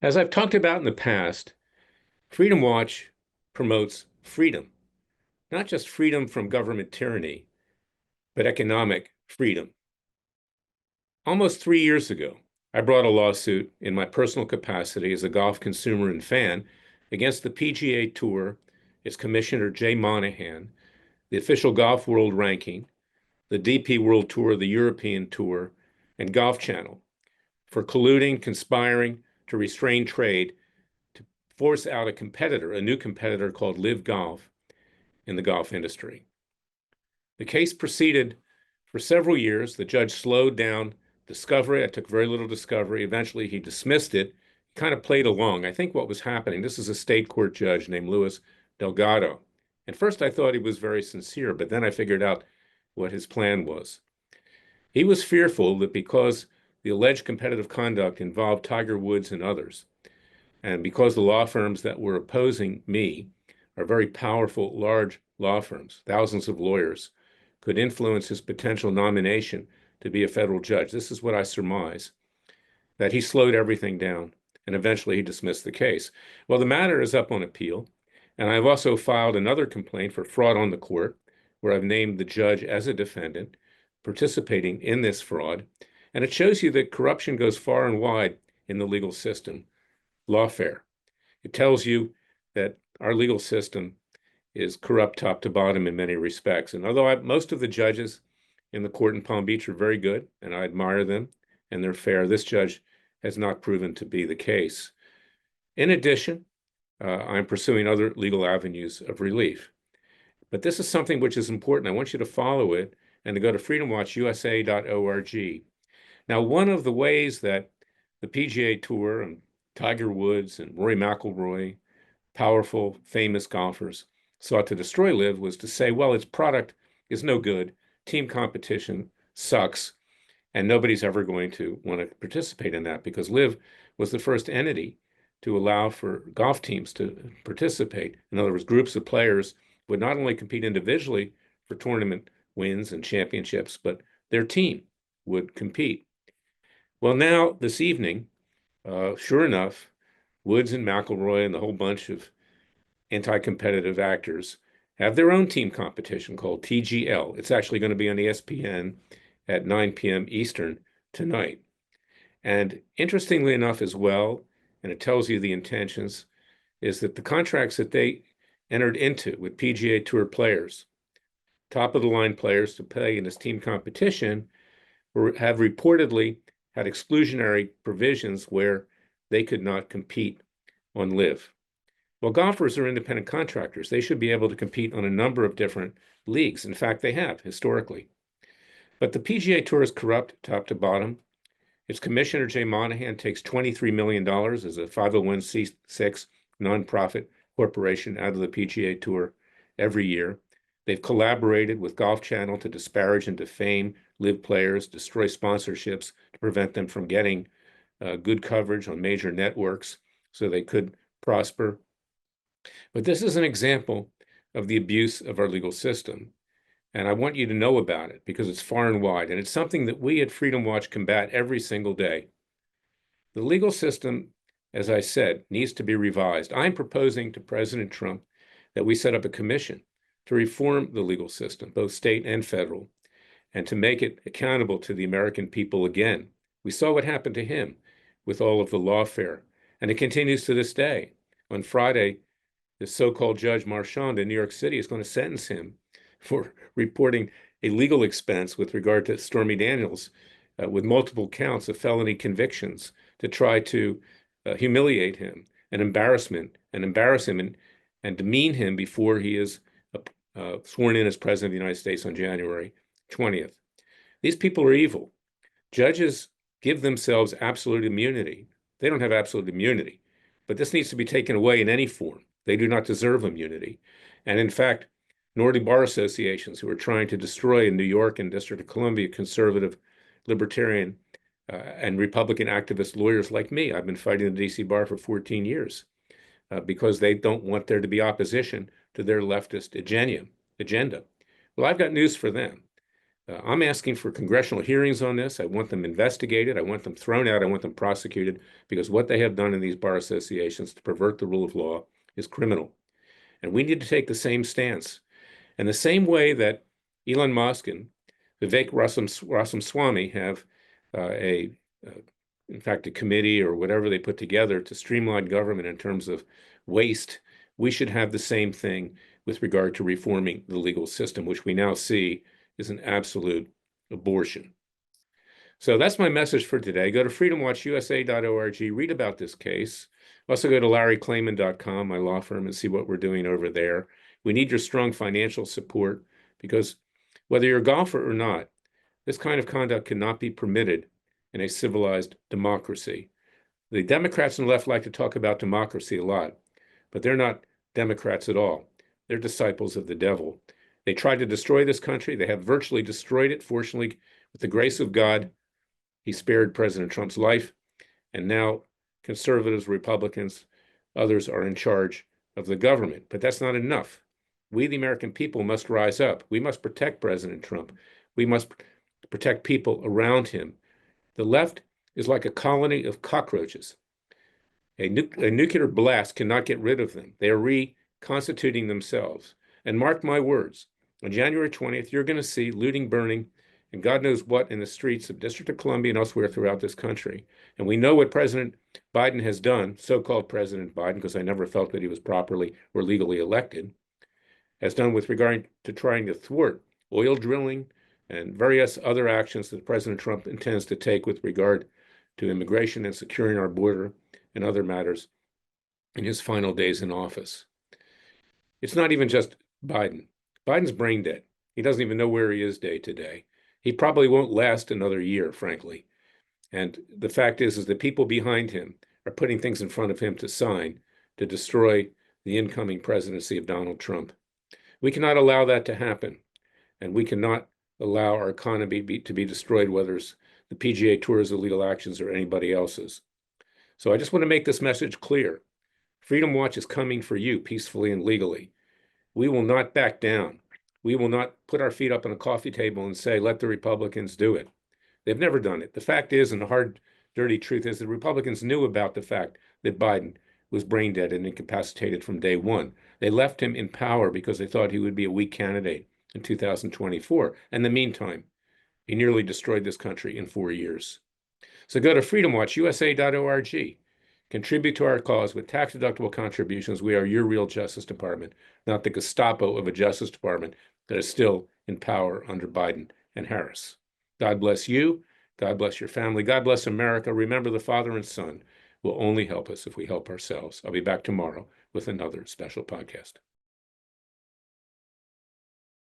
As I've talked about in the past, Freedom Watch promotes freedom, not just freedom from government tyranny, but economic freedom. Almost 3 years ago, I brought a lawsuit in my personal capacity as a golf consumer and fan against the PGA Tour, its commissioner Jay Monahan, the official golf world ranking, the DP World Tour, the European Tour, and Golf Channel for colluding, conspiring to restrain trade to force out a competitor, a new competitor called Live Golf in the golf industry. The case proceeded for several years. The judge slowed down discovery. I took very little discovery. Eventually, he dismissed it, kind of played along. I think what was happening, this is a state court judge named Louis Delgado. At first, I thought he was very sincere, but then I figured out what his plan was. He was fearful that because the alleged competitive conduct involved Tiger Woods and others, and because the law firms that were opposing me are very powerful, large law firms, thousands of lawyers, could influence his potential nomination to be a federal judge. This is what I surmise, that he slowed everything down, and eventually he dismissed the case. Well, the matter is up on appeal, and I've also filed another complaint for fraud on the court, where I've named the judge as a defendant participating in this fraud. And it shows you that corruption goes far and wide in the legal system. Lawfare. It tells you that our legal system is corrupt top to bottom in many respects. And although most of the judges in the court in Palm Beach are very good, and I admire them, and they're fair, this judge has not proven to be the case. In addition, I'm pursuing other legal avenues of relief. But this is something which is important. I want you to follow it and to go to freedomwatchusa.org. Now, one of the ways that the PGA Tour and Tiger Woods and Rory McIlroy, powerful, famous golfers, sought to destroy Live was to say, well, its product is no good, team competition sucks, and nobody's ever going to want to participate in that because Live was the first entity to allow for golf teams to participate. In other words, groups of players would not only compete individually for tournament wins and championships, but their team would compete. Well, now, this evening, sure enough, Woods and McIlroy and the whole bunch of anti-competitive actors have their own team competition called TGL. It's actually going to be on ESPN at 9 p.m. Eastern tonight. And interestingly enough as well, and it tells you the intentions, is that the contracts that they entered into with PGA Tour players, top of the line players to play in this team competition, have reportedly had exclusionary provisions where they could not compete on Live. Well, golfers are independent contractors. They should be able to compete on a number of different leagues. In fact, they have historically. But the PGA Tour is corrupt top to bottom. Its commissioner, Jay Monahan, takes $23 million as a 501c6 nonprofit corporation out of the PGA Tour every year. They've collaborated with Golf Channel to disparage and defame Live players, destroy sponsorships to prevent them from getting good coverage on major networks so they could prosper. But this is an example of the abuse of our legal system. And I want you to know about it because it's far and wide. And it's something that we at Freedom Watch combat every single day. The legal system, as I said, needs to be revised. I'm proposing to President Trump that we set up a commission to reform the legal system, both state and federal, and to make it accountable to the American people again. We saw what happened to him with all of the lawfare, and it continues to this day. On Friday, the so-called Judge Marchand in New York City is going to sentence him for reporting a legal expense with regard to Stormy Daniels with multiple counts of felony convictions to try to humiliate him and embarrass him and demean him before he is sworn in as president of the United States on January 20th. These people are evil. Judges give themselves absolute immunity. They don't have absolute immunity, but this needs to be taken away in any form. They do not deserve immunity. And in fact, nor do bar associations who are trying to destroy in New York and District of Columbia conservative, libertarian, and Republican activist lawyers like me. I've been fighting the DC bar for 14 years because they don't want there to be opposition to their leftist agenda. Well, I've got news for them. I'm asking for congressional hearings on this. I want them investigated. I want them thrown out. I want them prosecuted because what they have done in these bar associations to pervert the rule of law is criminal. And we need to take the same stance. And the same way that Elon Musk and Vivek Ramaswamy have a, in fact, a committee or whatever they put together to streamline government in terms of waste, we should have the same thing with regard to reforming the legal system, which we now see is an absolute abortion. So that's my message for today. Go to freedomwatchusa.org, read about this case. Also go to larryclayman.com, my law firm, and see what we're doing over there. We need your strong financial support because whether you're a golfer or not, this kind of conduct cannot be permitted in a civilized democracy. The Democrats on the left like to talk about democracy a lot, but they're not Democrats at all. They're disciples of the devil. They tried to destroy this country. They have virtually destroyed it. Fortunately, with the grace of God, he spared President Trump's life. And now conservatives, Republicans, others are in charge of the government. But that's not enough. We, the American people, must rise up. We must protect President Trump. We must protect people around him. The left is like a colony of cockroaches. A nuclear blast cannot get rid of them. They are reconstituting themselves. And mark my words, on January 20th, you're going to see looting, burning, and God knows what in the streets of District of Columbia and elsewhere throughout this country. And we know what President Biden has done, so-called President Biden, because I never felt that he was properly or legally elected, has done with regard to trying to thwart oil drilling and various other actions that President Trump intends to take with regard to immigration and securing our border and other matters in his final days in office. It's not even just Biden. Biden's brain dead. He doesn't even know where he is day to day. He probably won't last another year, frankly. And the fact is the people behind him are putting things in front of him to sign to destroy the incoming presidency of Donald Trump. We cannot allow that to happen. And we cannot allow our economy to be destroyed, whether it's the PGA Tour's illegal actions or anybody else's. So I just want to make this message clear. Freedom Watch is coming for you peacefully and legally. We will not back down. We will not put our feet up on a coffee table and say, let the Republicans do it. They've never done it. The fact is, and the hard, dirty truth is, the Republicans knew about the fact that Biden was brain dead and incapacitated from day one. They left him in power because they thought he would be a weak candidate in 2024. In the meantime, he nearly destroyed this country in 4 years. So go to freedomwatchusa.org. Contribute to our cause with tax-deductible contributions. We are your real Justice Department, not the Gestapo of a Justice Department that is still in power under Biden and Harris. God bless you. God bless your family. God bless America. Remember, the Father and Son will only help us if we help ourselves. I'll be back tomorrow with another special podcast.